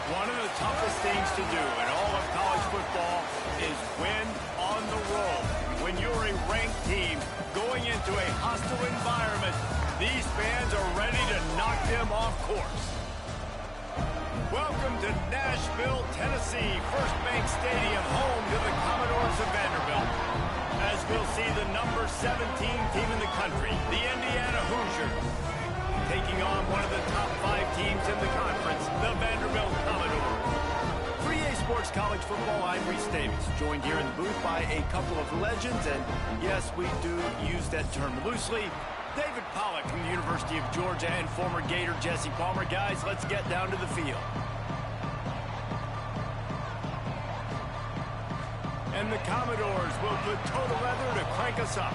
One of the toughest things to do in all of college football is win on the road. When you're a ranked team going into a hostile environment, these fans are ready to knock them off course. Welcome to Nashville, Tennessee, First Bank Stadium, home to the Commodores of Vanderbilt. As we'll see the number 17 team in the country, the Indiana Hoosiers, taking on one of the top 5 teams in the conference, the Vanderbilt Commodores. For EA Sports College Football, I'm Reese Davis, joined here in the booth by a couple of legends, and yes, we do use that term loosely. David Pollack from the University of Georgia and former Gator Jesse Palmer. Guys, let's get down to the field. And the Commodores will put total leather to crank us up.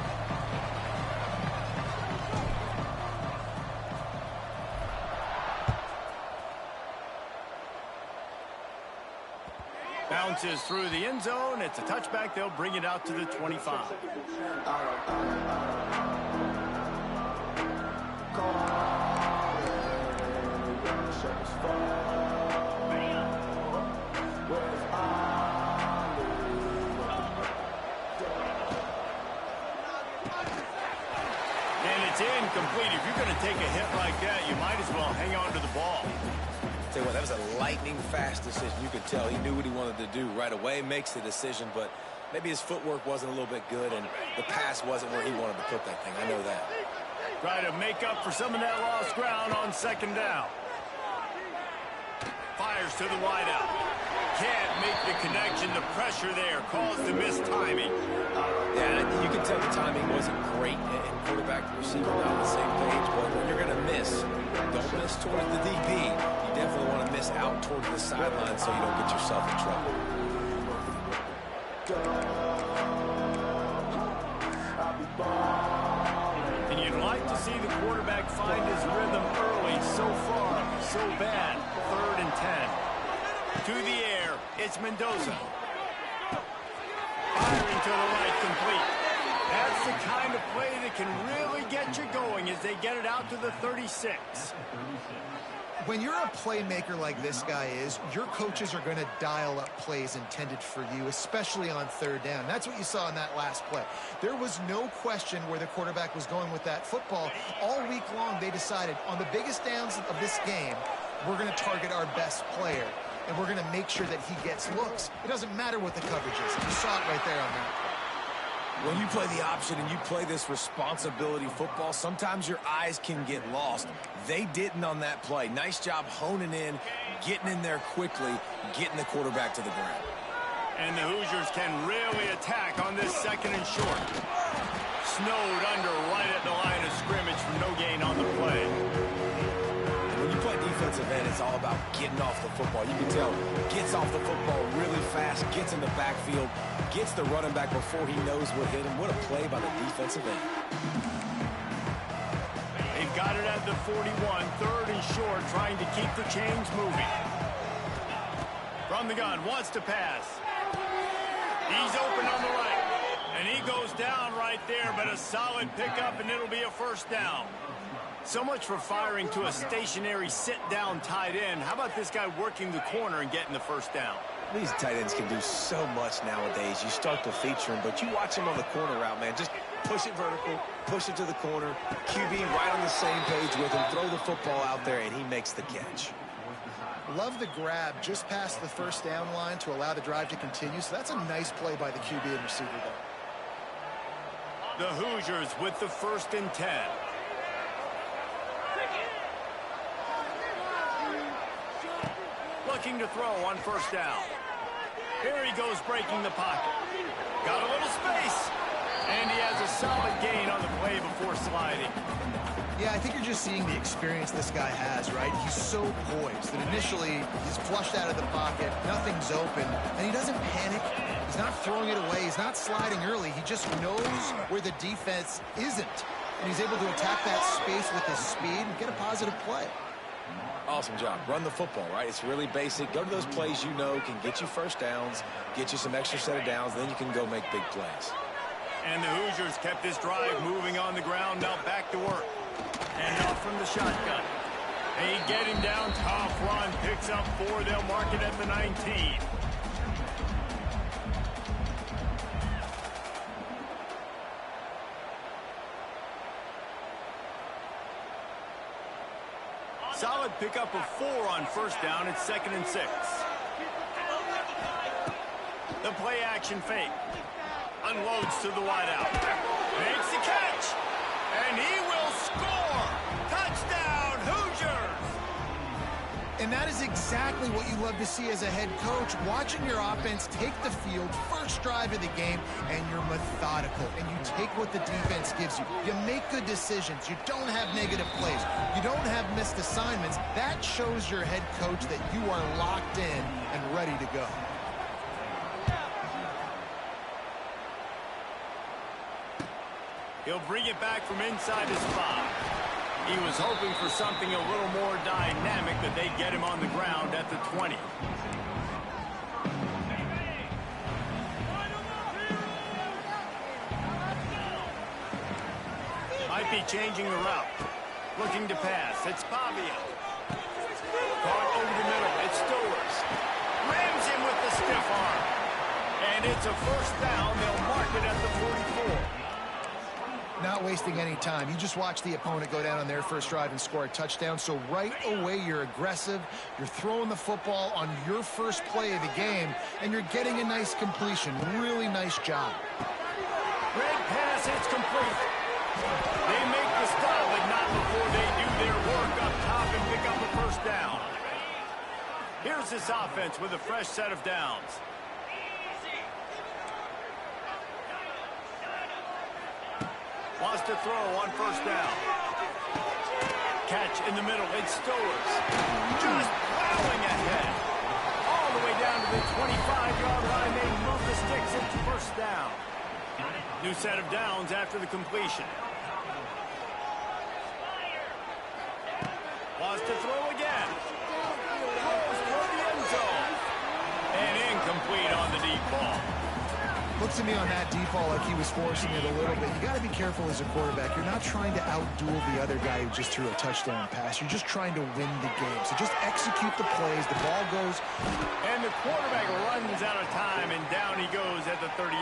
Bounces through the end zone. It's a touchback. They'll bring it out to the 25. And it's incomplete. If you're going to take a hit like that, you might as well hang on to the ball. Tell you what, that was a lightning-fast decision. You could tell he knew what he wanted to do right away, makes the decision, but maybe his footwork wasn't a little bit good, and the pass wasn't where he wanted to put that thing. I know that. Try to make up for some of that lost ground on second down. Fires to the wideout. Can't make the connection. The pressure there caused the missed timing. Yeah, you can tell the timing wasn't great, and quarterback and receiver not on the same page, but when you're going to miss, don't miss towards the DB. You definitely want to miss out towards the sideline so you don't get yourself in trouble. And you'd like to see the quarterback find his rhythm early. So far, so bad. 3rd and 10. To the air, it's Mendoza. Firing to the right, complete. That's the kind of play that can really get you going as they get it out to the 36. When you're a playmaker like this guy is, your coaches are going to dial up plays intended for you, especially on 3rd down. That's what you saw in that last play. There was no question where the quarterback was going with that football. All week long, they decided on the biggest downs of this game, we're going to target our best player, and we're going to make sure that he gets looks. It doesn't matter what the coverage is. You saw it right there on that play. When you play the option and you play this responsibility football, sometimes your eyes can get lost. They didn't on that play. Nice job honing in, getting in there quickly, getting the quarterback to the ground. And the Hoosiers can really attack on this 2nd and short. Snowed under right at the line of scrimmage for no gain on the play. When you play defensive end, it's all about getting off the football. You can tell, gets off the football really fast, gets in the backfield, gets the running back before he knows what hit him. What a play by the defensive end. They've got it at the 41, 3rd and short, trying to keep the chains moving. From the gun, wants to pass. He's open on the right, and he goes down right there, but a solid pickup, and it'll be a 1st down. So much for firing to a stationary sit-down tight end. How about this guy working the corner and getting the 1st down? These tight ends can do so much nowadays. You start to feature them, but you watch him on the corner route, man. Just push it vertical, push it to the corner. QB right on the same page with him. Throw the football out there, and he makes the catch. Love the grab just past the 1st down line to allow the drive to continue. So that's a nice play by the QB and receiver there. The Hoosiers with the 1st and 10. Looking to throw on 1st down. Here he goes breaking the pocket. Got a little space. And he has a solid gain on the play before sliding. Yeah, I think you're just seeing the experience this guy has, right? He's so poised that initially he's flushed out of the pocket, nothing's open, and he doesn't panic. He's not throwing it away. He's not sliding early. He just knows where the defense isn't, and he's able to attack that space with his speed and get a positive play. Awesome job. Run the football, right? It's really basic. Go to those plays you know can get you 1st downs, get you some extra set of downs, then you can go make big plays. And the Hoosiers kept this drive moving on the ground. Now back to work. And off from the shotgun. And he get him down. Tough run. Picks up 4. They'll mark it at the 19. Solid pickup of 4 on first down. It's 2nd and 6. The play action fake. Unloads to the wideout. Makes the catch. And he will score. Touchdown, Hoosiers. And that is exactly what you love to see as a head coach. Watching your offense take the field, first drive of the game, and you're methodical. And you take what the defense gives you. You make good decisions. You don't have negative plays. You don't have missed assignments. That shows your head coach that you are locked in and ready to go. He'll bring it back from inside his 5. He was hoping for something a little more dynamic, but they get him on the ground at the 20. Might be changing the route. Looking to pass. It's Pavia. Caught over the middle. It's Stowers. Rams him with the stiff arm. And it's a first down. They'll mark it at the 44. Not wasting any time. You just watch the opponent go down on their first drive and score a touchdown. So right away, you're aggressive. You're throwing the football on your first play of the game, and you're getting a nice completion. Really nice job. Great pass. It's complete. They make the stop, but not before they do their work up top and pick up a first down. Here's this offense with a fresh set of downs. Wants to throw on first down. Catch in the middle. It's Stowers. Just plowing ahead. All the way down to the 25-yard line. They move the sticks into first down. New set of downs after the completion. Wants to throw again. Throws toward the end zone. And incomplete on the deep ball. Looks to me on that deep ball like he was forcing it a little bit. You got to be careful as a quarterback. You're not trying to outduel the other guy who just threw a touchdown pass. You're just trying to win the game. So just execute the plays. The ball goes. And the quarterback runs out of time, and down he goes at the 38.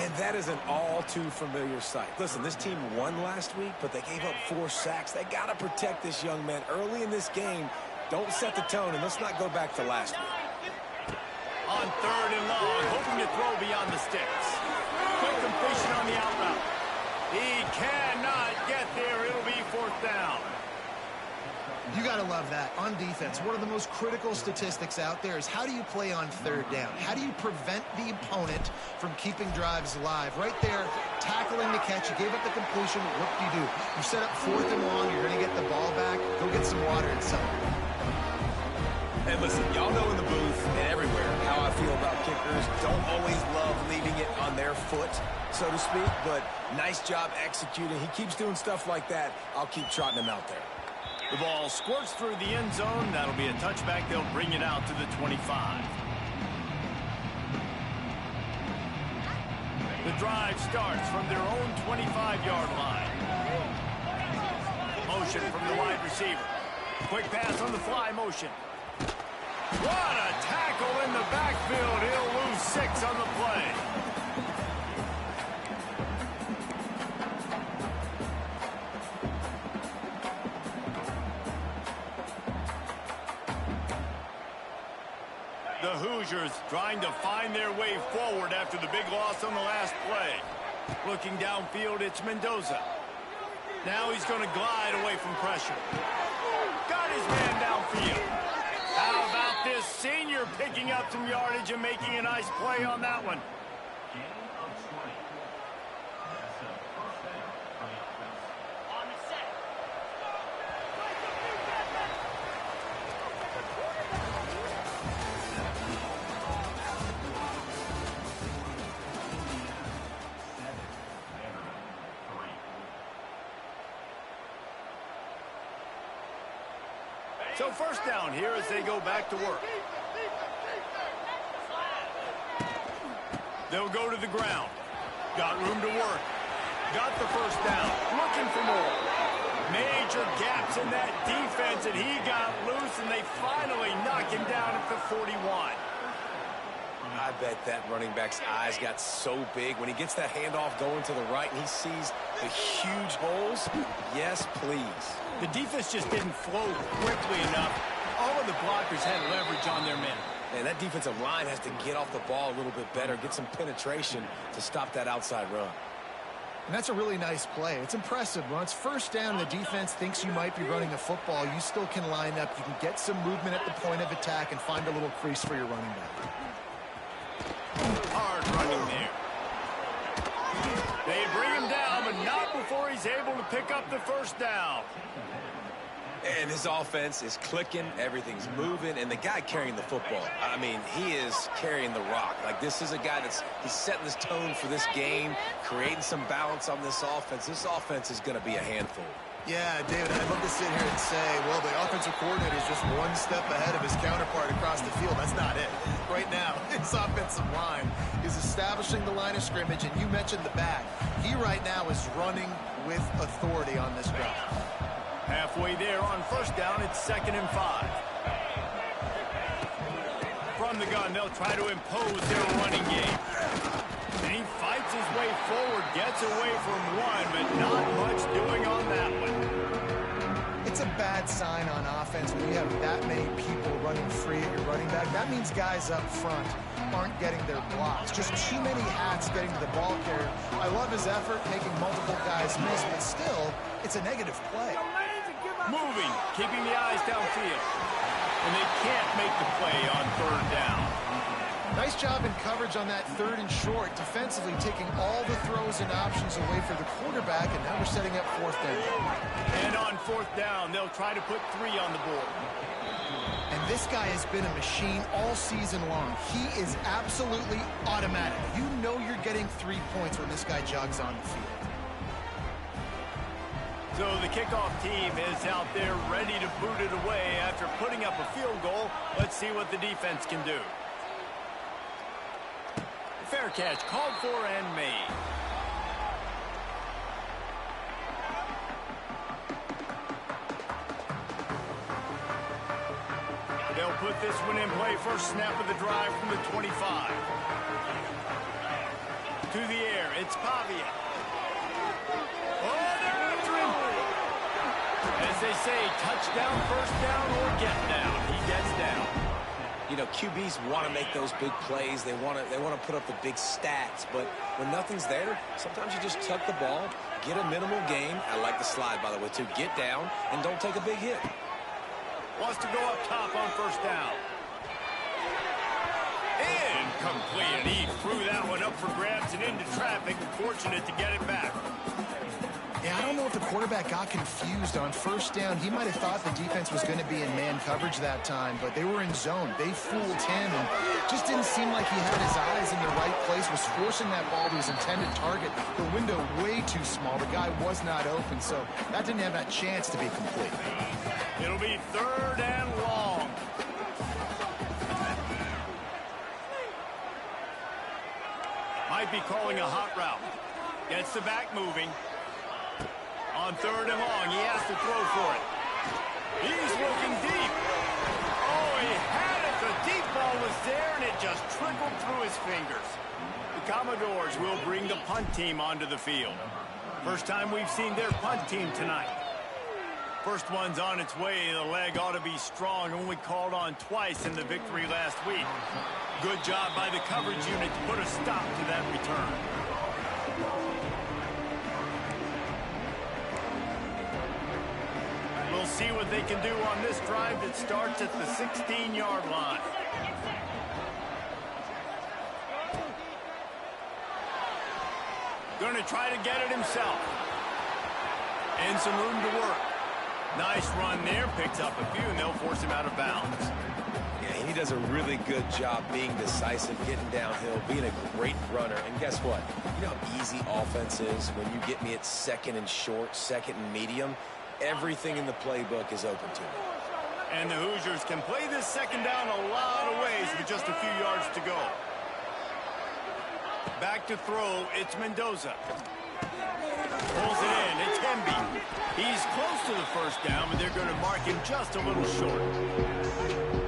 And that is an all-too-familiar sight. Listen, this team won last week, but they gave up 4 sacks. They got to protect this young man early in this game. Don't set the tone, and let's not go back to last week. On 3rd and long, hoping to throw beyond the sticks. Quick completion on the out route. He cannot get there. It'll be 4th down. You got to love that. On defense, one of the most critical statistics out there is how do you play on 3rd down? How do you prevent the opponent from keeping drives alive? Right there, tackling the catch. You gave up the completion. What do? You set up 4th and long. You're going to get the ball back. Go get some water and something. And listen, y'all know in the booth and everywhere how I feel about kickers. Don't always love leaving it on their foot, so to speak, but nice job executing. He keeps doing stuff like that. I'll keep trotting him out there. The ball squirts through the end zone. That'll be a touchback. They'll bring it out to the 25. The drive starts from their own 25-yard line. Motion from the wide receiver. Quick pass on the fly motion. What a tackle in the backfield. He'll lose 6 on the play. The Hoosiers trying to find their way forward after the big loss on the last play. Looking downfield, it's Mendoza. Now he's going to glide away from pressure. Got his man downfield. How about this senior picking up some yardage and making a nice play on that one? So first down here as they go back to work. They'll go to the ground. Got room to work. Got the first down. Looking for more. Major gaps in that defense, and he got loose, and they finally knock him down at the 41. I bet that running back's eyes got so big when he gets that handoff going to the right and he sees the huge holes. Yes, please. The defense just didn't flow quickly enough. All of the blockers had leverage on their men. And that defensive line has to get off the ball a little bit better, get some penetration to stop that outside run. And that's a really nice play. It's impressive. When it's first down, the defense thinks you might be running a football. You still can line up. You can get some movement at the point of attack and find a little crease for your running back. Hard running there. They bring him down, but not before he's able to pick up the first down. And his offense is clicking, everything's moving, and the guy carrying the football, I mean, he is carrying the rock. Like, this is a guy he's setting this tone for this game, creating some balance on this offense. This offense is going to be a handful. Yeah, David, I'd love to sit here and say, well, the offensive coordinator is just one step ahead of his counterpart across the field. That's not it. Right now, his offensive line is establishing the line of scrimmage, and you mentioned the back. He right now is running with authority on this drive. Halfway there on first down, it's 2nd and 5. From the gun, they'll try to impose their running game. And he fights his way forward, gets away from one, but not much doing on that one. It's a bad sign on offense when you have that many people running free at your running back. That means guys up front aren't getting their blocks. Just too many hats getting to the ball carrier. I love his effort, making multiple guys miss, but still, it's a negative play. Moving, keeping the eyes downfield. And they can't make the play on 3rd down. Nice job in coverage on that 3rd and short, defensively taking all the throws and options away for the quarterback, and now we're setting up 4th down. And on 4th down, they'll try to put 3 on the board. And this guy has been a machine all season long. He is absolutely automatic. You know you're getting 3 points when this guy jogs on the field. So the kickoff team is out there ready to boot it away after putting up a field goal. Let's see what the defense can do. Fair catch called for and made. They'll put this one in play. First snap of the drive from the 25. To the air, it's Pavia. Oh, they're after him. As they say, touchdown, first down, or get down. He gets down. You know, QBs want to make those big plays. They want to put up the big stats. But when nothing's there, sometimes you just tuck the ball, get a minimal gain. I like the slide, by the way, too. Get down and don't take a big hit. Wants to go up top on first down. Incomplete, and he threw that one up for grabs and into traffic. Fortunate to get it back. Yeah, I don't know if the quarterback got confused on first down. He might have thought the defense was going to be in man coverage that time, but they were in zone. They fooled him, and just didn't seem like he had his eyes in the right place, was forcing that ball to his intended target. The window way too small. The guy was not open, so that didn't have that chance to be complete. It'll be 3rd and long. Might be calling a hot route. Gets the back moving. On 3rd and long, he has to throw for it. He's looking deep. Oh, he had it. The deep ball was there, and it just trickled through his fingers. The Commodores will bring the punt team onto the field. First time we've seen their punt team tonight. First one's on its way. The leg ought to be strong. Only called on twice in the victory last week. Good job by the coverage unit to put a stop to that return. We'll see what they can do on this drive that starts at the 16-yard line. Going to try to get it himself. And some room to work. Nice run there. Picks up a few, and they'll force him out of bounds. Yeah, he does a really good job being decisive, getting downhill, being a great runner. And guess what? You know how easy offense is when you get me at 2nd and short, 2nd and medium. Everything in the playbook is open to me. And the Hoosiers can play this 2nd down a lot of ways with just a few yards to go. Back to throw, it's Mendoza. Pulls it in, it's him Vandy. He's close to the first down, but they're going to mark him just a little short.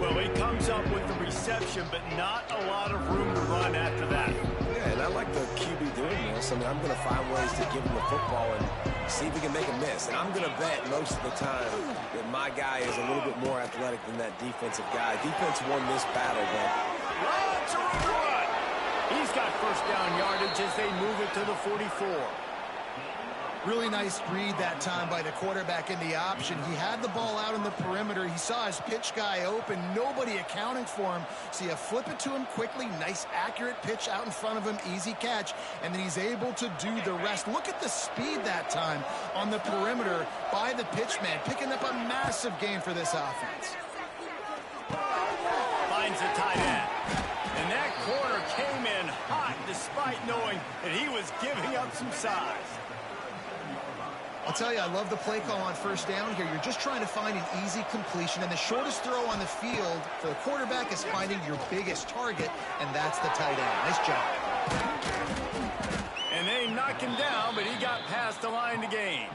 Well, he comes up with the reception, but not a lot of room to run after that. Yeah, and I like the QB doing this. I mean, I'm going to find ways to give him the football and see if he can make a miss. And I'm going to bet most of the time that my guy is a little bit more athletic than that defensive guy. Defense won this battle, but... Lots of room to run. He's got first down yardage as they move it to the 44. Really nice read that time by the quarterback in the option. He had the ball out on the perimeter. He saw his pitch guy open. Nobody accounting for him. So you flip it to him quickly. Nice, accurate pitch out in front of him. Easy catch. And then he's able to do the rest. Look at the speed that time on the perimeter by the pitchman, picking up a massive gain for this offense. Finds the tight end. And that corner came in hot despite knowing that he was giving up some size. I'll tell you, I love the play call on first down here. You're just trying to find an easy completion, and the shortest throw on the field for the quarterback is finding your biggest target, and that's the tight end. Nice job. And they knock him down, but he got past the line to gain.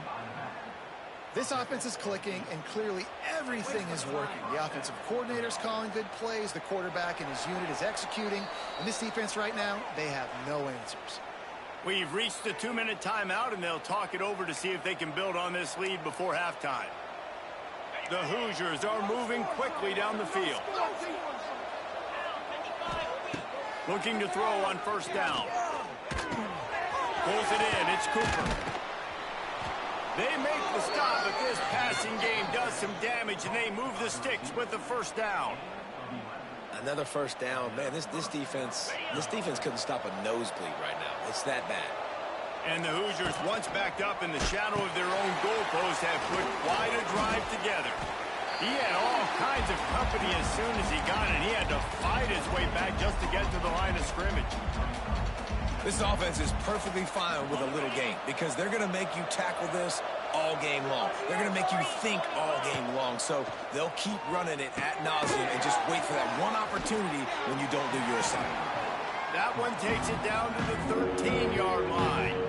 This offense is clicking, and clearly everything is working. The offensive coordinator's calling good plays. The quarterback and his unit is executing. And this defense right now, they have no answers. We've reached the 2-minute timeout, and they'll talk it over to see if they can build on this lead before halftime. The Hoosiers are moving quickly down the field. Looking to throw on first down. Pulls it in. It's Cooper. They make the stop, but this passing game does some damage, and they move the sticks with the first down. Another first down. Man, this defense couldn't stop a nosebleed right now. It's that bad. And the Hoosiers, once backed up in the shadow of their own goalpost, have put quite a drive together. He had all kinds of company as soon as he got it. He had to fight his way back just to get to the line of scrimmage. This offense is perfectly fine with a little game because they're going to make you tackle this all game long. They're going to make you think all game long. So they'll keep running it ad nauseum and just wait for that one opportunity when you don't do your assignment. That one takes it down to the 13-yard line.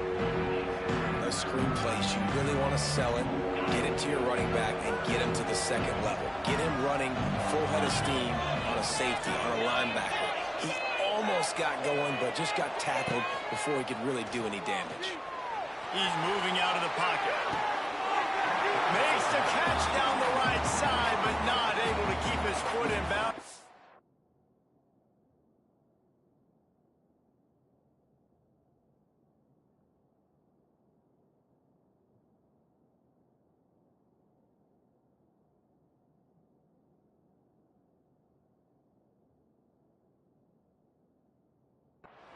A screen place, you really want to sell it, get it to your running back, and get him to the second level. Get him running full head of steam on a safety, on a linebacker. He almost got going, but just got tackled before he could really do any damage. He's moving out of the pocket. Makes the catch down the right side, but not able to keep his foot in bounds.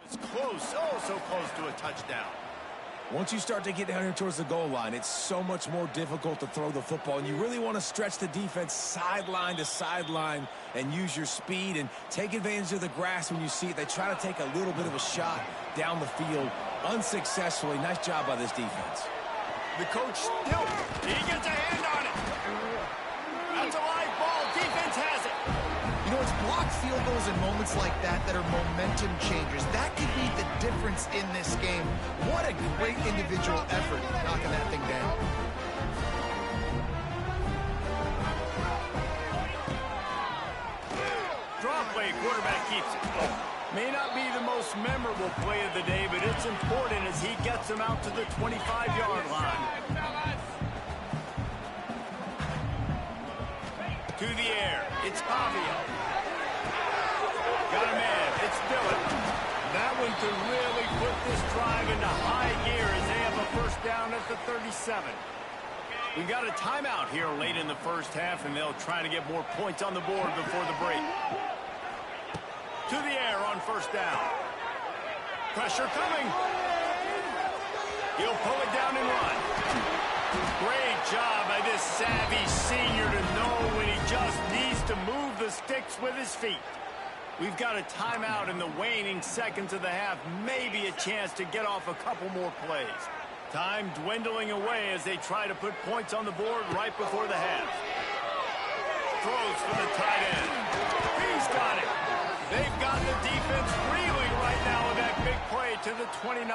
It's close, oh so close to a touchdown. Once you start to get down here towards the goal line, it's so much more difficult to throw the football, and you really want to stretch the defense sideline to sideline and use your speed and take advantage of the grass when you see it. They try to take a little bit of a shot down the field unsuccessfully. Nice job by this defense. The coach still, he gets a hand on it. That's a live ball, defense has it. You know, it's blocked field goals in moments like that that are momentum changers. That could be the difference in this game. What a great individual effort knocking that thing down. Draw play, quarterback keeps it. May not be the most memorable play of the day, but it's important as he gets him out to the 25-yard line. To the air, it's Pavia. Got a man, it's Dillon. That one could really put this drive into high gear as they have a first down at the 37. We've got a timeout here late in the first half, and they'll try to get more points on the board before the break. To the air on first down. Pressure coming. He'll pull it down and run. Great job by this savvy senior to know when he just needs to move the sticks with his feet. We've got a timeout in the waning seconds of the half. Maybe a chance to get off a couple more plays. Time dwindling away as they try to put points on the board right before the half. Throws for the tight end. He's got it. They've got the defense reeling right now with that big play to the 29.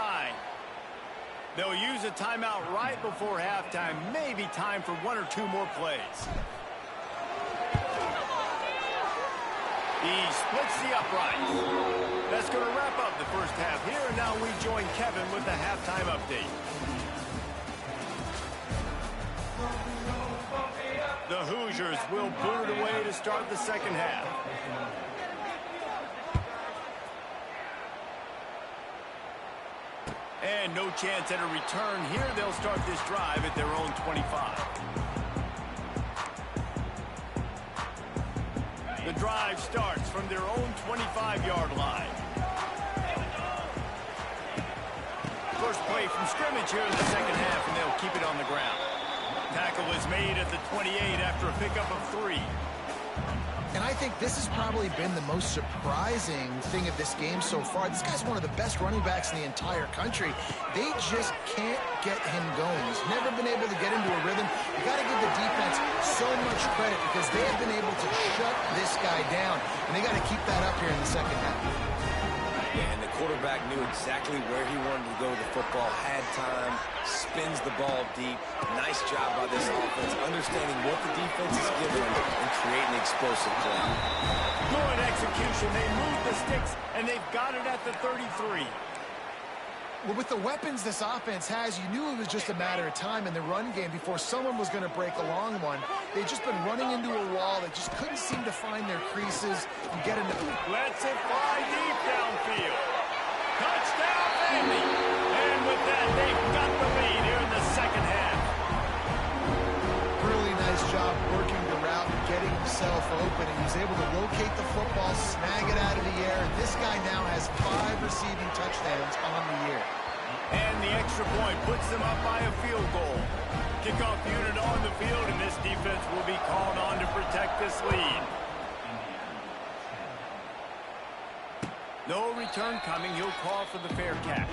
They'll use a timeout right before halftime. Maybe time for 1 or 2 more plays. He splits the uprights. That's going to wrap up the first half here. And now we join Kevin with the halftime update. The Hoosiers will boot it away to start the second half. And no chance at a return here. They'll start this drive at their own 25. The drive starts from their own 25-yard line. First play from scrimmage here in the second half, and they'll keep it on the ground. Tackle is made at the 28 after a pickup of 3. And I think this has probably been the most surprising thing of this game so far. This guy's one of the best running backs in the entire country. They just can't get him going. He's never been able to get into a rhythm. You got to give the defense so much credit because they have been able to shut this guy down. And they got to keep that up here in the second half. Yeah, and the quarterback knew exactly where he wanted to go with the football, had time, spins the ball deep. Nice job by this offense, understanding what the defense is giving them and creating explosive play. Good execution. They move the sticks, and they've got it at the 33. Well, with the weapons this offense has, you knew it was just a matter of time in the run game before someone was going to break a long one. They've just been running into a wall. They just couldn't seem to find their creases and get into... Lets it fly deep downfield. Touchdown, Vandy. And with that, they've got the lead here in the second half. Really nice job working the route and getting himself open. And he's able to locate the football, snag it out of the air. And this guy now has 5 receiving touchdowns on the year. And the extra point puts them up by a field goal. Kickoff unit on the field, and this defense will be called on to protect this lead. No return coming. He'll call for the fair catch.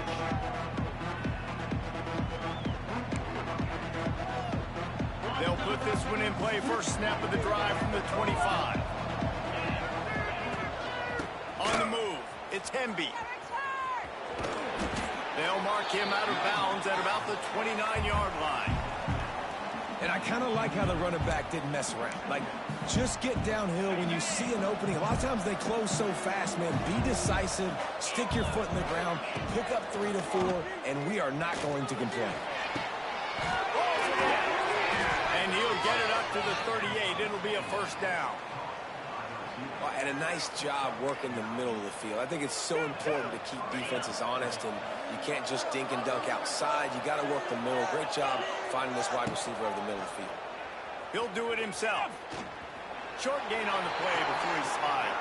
They'll put this one in play. First snap of the drive from the 25. On the move, it's Hemby. They'll mark him out of bounds at about the 29-yard line. And I kind of like how the running back didn't mess around. Like, just get downhill when you see an opening. A lot of times they close so fast, man. Be decisive, stick your foot in the ground, pick up 3 to 4, and we are not going to complain. And he'll get it up to the 38. It'll be a first down. Well, and a nice job working the middle of the field. I think it's so important to keep defenses honest, and you can't just dink and dunk outside. You got to work the middle. Great job finding this wide receiver over the middle of the field. He'll do it himself. Short gain on the play before he slides.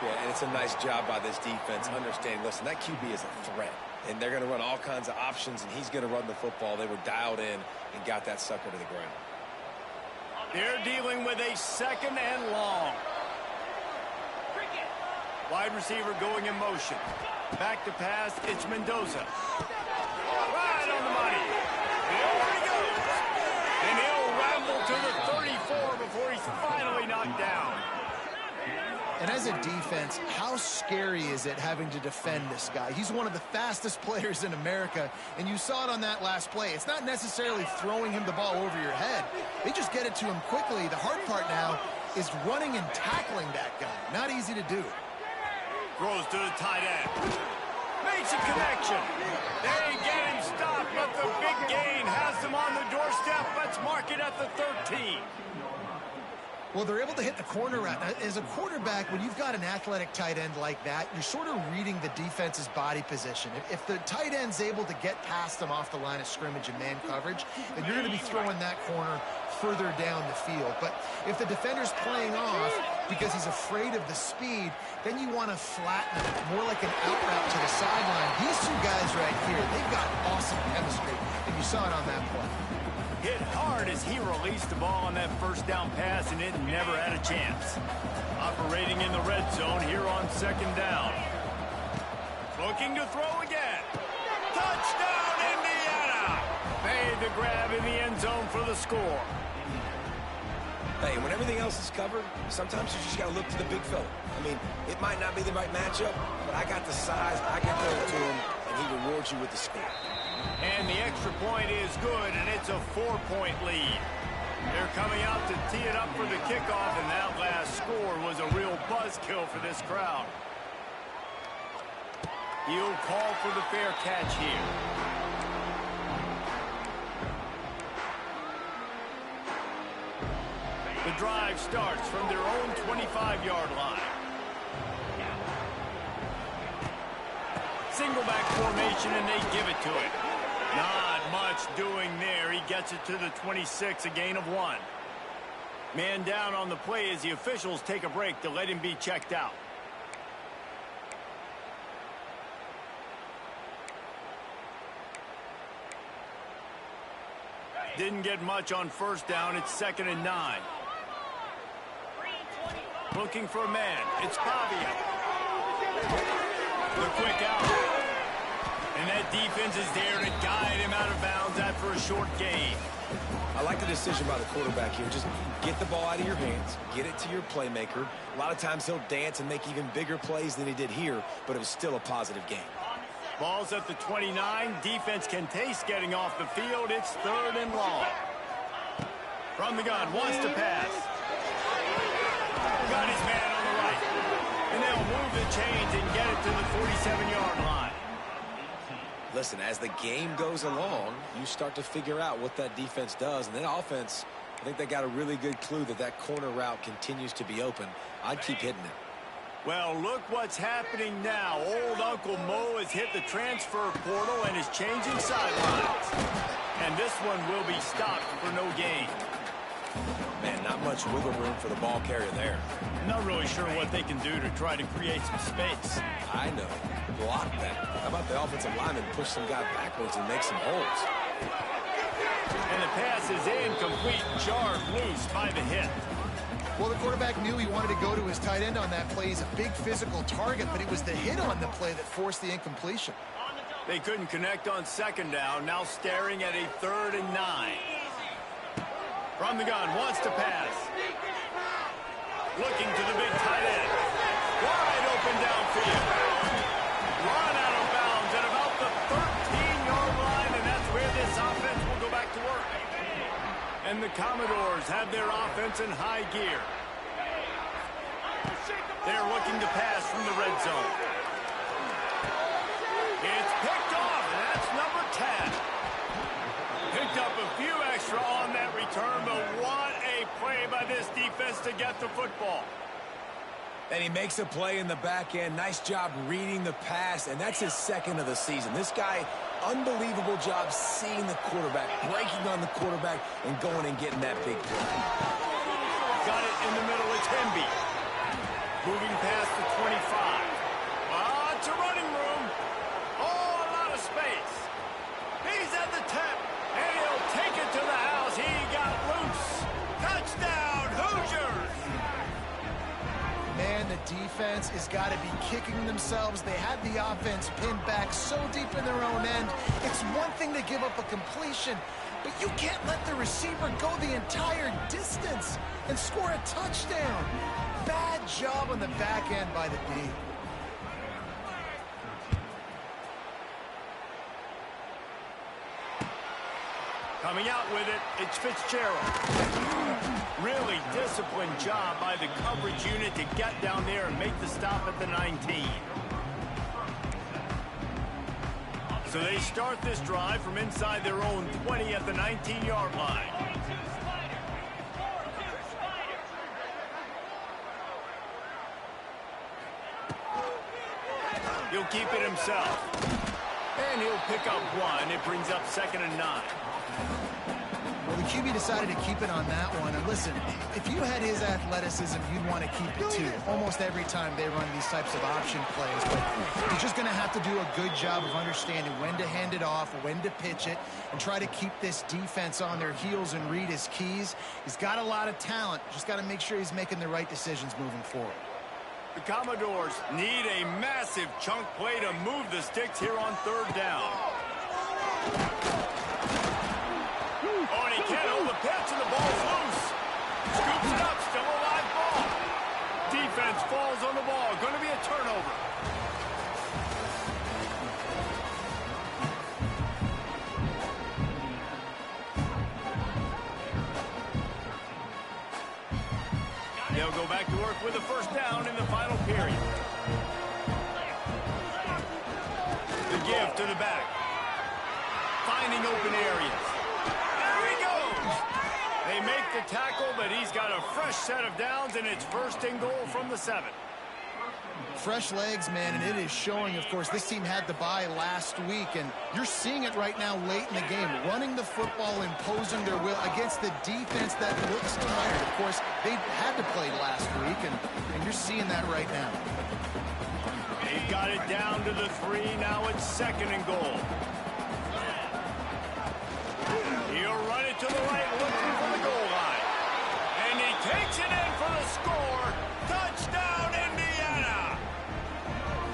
Yeah, and it's a nice job by this defense. Understanding, listen, that QB is a threat, and they're going to run all kinds of options, and he's going to run the football. They were dialed in and got that sucker to the ground. They're dealing with a second and long. Wide receiver going in motion. Back to pass, it's Mendoza. Right on the money. There he goes. And he'll ramble to the 34 before he's finally knocked down. And as a defense, how scary is it having to defend this guy? He's one of the fastest players in America, and you saw it on that last play. It's not necessarily throwing him the ball over your head. They just get it to him quickly. The hard part now is running and tackling that guy. Not easy to do. Throws to the tight end. Makes a connection. They get him stopped, but the big gain has them on the doorstep. Let's mark it at the 13. Well, they're able to hit the corner route. As a quarterback, when you've got an athletic tight end like that, you're sort of reading the defense's body position. If the tight end's able to get past them off the line of scrimmage and man coverage, then you're going to be throwing that corner further down the field. But if the defender's playing off because he's afraid of the speed, then you want to flatten him, more like an out route to the sideline. These two guys right here, they've got awesome chemistry, and you saw it on that play. Hit hard as he released the ball on that first down pass, and it never had a chance. Operating in the red zone here on second down. Looking to throw again. Touchdown, Indiana! Made the grab in the end zone for the score. Hey, when everything else is covered, sometimes you just got to look to the big fella. I mean, it might not be the right matchup, but I got the size, I can throw it to him, and he rewards you with the score. And the extra point is good, and it's a 4-point lead. They're coming out to tee it up for the kickoff, and that last score was a real buzzkill for this crowd. He'll call for the fair catch here. The drive starts from their own 25-yard line. Single back formation, and they give it to it. Not much doing there. He gets it to the 26, a gain of 1. Man down on the play as the officials take a break to let him be checked out. Didn't get much on first down. It's 2nd and 9. Looking for a man. It's Pavia. The quick out. And that defense is there to guide him out of bounds after a short gain. I like the decision by the quarterback here. Just get the ball out of your hands, get it to your playmaker. A lot of times he'll dance and make even bigger plays than he did here, but it was still a positive game. Ball's at the 29. Defense can taste getting off the field. It's 3rd and long. From the gun, wants to pass. Got his man on the right. And they'll move the chains and get it to the 47-yard line. Listen, as the game goes along, you start to figure out what that defense does. And then offense, I think they got a really good clue that that corner route continues to be open. I'd keep hitting it. Well, look what's happening now. Old Uncle Mo has hit the transfer portal and is changing sidelines. And this one will be stopped for no gain. Man, not much wiggle room for the ball carrier there. I'm not really sure what they can do to try to create some space. I know. Block that. How about the offensive lineman push some guy backwards and make some holes? And the pass is incomplete, jarred loose by the hit. Well, the quarterback knew he wanted to go to his tight end on that play. He's a big physical target, but it was the hit on the play that forced the incompletion. They couldn't connect on 2nd down, now staring at a 3rd and 9. From the gun, wants to pass. Looking to the big tight end. Wide open downfield. Run out of bounds at about the 13-yard line, and that's where this offense will go back to work. And the Commodores have their offense in high gear. They're looking to pass from the red zone. It's picked off, and that's number 10. Picked up a few extra on that return, but what a play by this defense to get the football. And he makes a play in the back end. Nice job reading the pass, and that's his 2nd of the season. This guy, unbelievable job seeing the quarterback, breaking on the quarterback, and going and getting that big play. Got it in the middle. It's Hemby. Moving past the 25. Lots of running room. Oh, a lot of space. He's at the 10. And he'll take it to the house. He got loose. Touchdown, Hoosiers! Man, the defense has got to be kicking themselves. They had the offense pinned back so deep in their own end. It's one thing to give up a completion, but you can't let the receiver go the entire distance and score a touchdown. Bad job on the back end by the D. Coming out with it, it's Fitzgerald. Really disciplined job by the coverage unit to get down there and make the stop at the 19. So they start this drive from inside their own 20 at the 19-yard line. He'll keep it himself. And he'll pick up 1. It brings up 2nd and 9. Well, the QB decided to keep it on that one. And listen, if you had his athleticism, you'd want to keep it too. Almost every time they run these types of option plays. But he's just going to have to do a good job of understanding when to hand it off, when to pitch it, and try to keep this defense on their heels and read his keys. He's got a lot of talent. Just got to make sure he's making the right decisions moving forward. The Commodores need a massive chunk play to move the sticks here on 3rd down. Oh, and he can't hold the pitch, and the ball's loose. Scoops it up, still a live ball. Defense falls on the ball. Going to be a turnover. They'll go back to work with a first down in the final period. The give to the back. Finding open areas. There he goes! They make the tackle, but he's got a fresh set of downs, and it's first and goal from the 7. Fresh legs, man, and it is showing, of course. This team had the bye last week, and you're seeing it right now late in the game. Running the football, imposing their will against the defense that looks tired. Of course, they had to play last week, and you're seeing that right now. They've got it down to the 3. Now it's second and goal. He'll run it to the right, looking for the goal line. And he takes it in for the score. Touchdown, Indiana!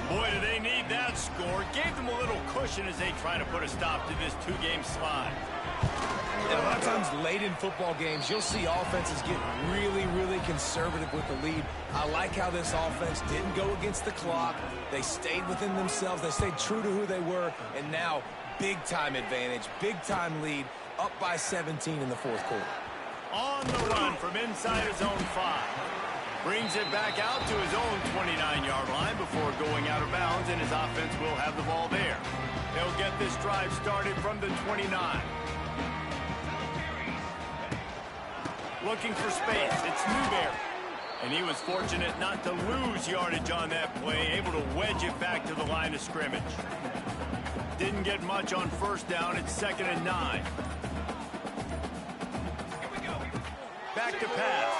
Boy, do they need that score. Gave them a little cushion as they try to put a stop to this 2-game slide. And a lot of times late in football games, you'll see offenses get really, really conservative with the lead. I like how this offense didn't go against the clock. They stayed within themselves. They stayed true to who they were. And now, big-time advantage, big-time lead, up by 17 in the fourth quarter. On the run from inside his own 5. Brings it back out to his own 29-yard line before going out of bounds, and his offense will have the ball there. They'll get this drive started from the 29. Looking for space. It's Newberry. And he was fortunate not to lose yardage on that play, able to wedge it back to the line of scrimmage. Didn't get much on first down. It's 2nd and 9. Back to pass.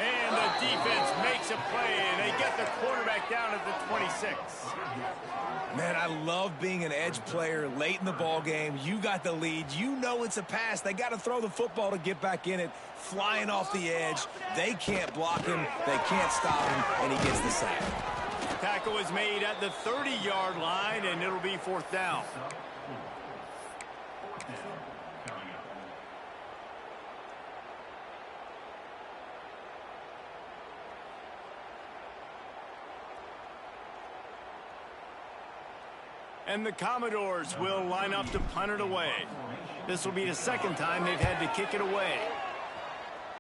And the defense makes a play, and they get the quarterback down at the 26. Man, I love being an edge player late in the ball game. You got the lead. You know it's a pass. They got to throw the football to get back in it. Flying off the edge. They can't block him. They can't stop him, and he gets the sack. Tackle is made at the 30-yard line, and it'll be 4th down. And the Commodores will line up to punt it away. This will be the 2nd time they've had to kick it away.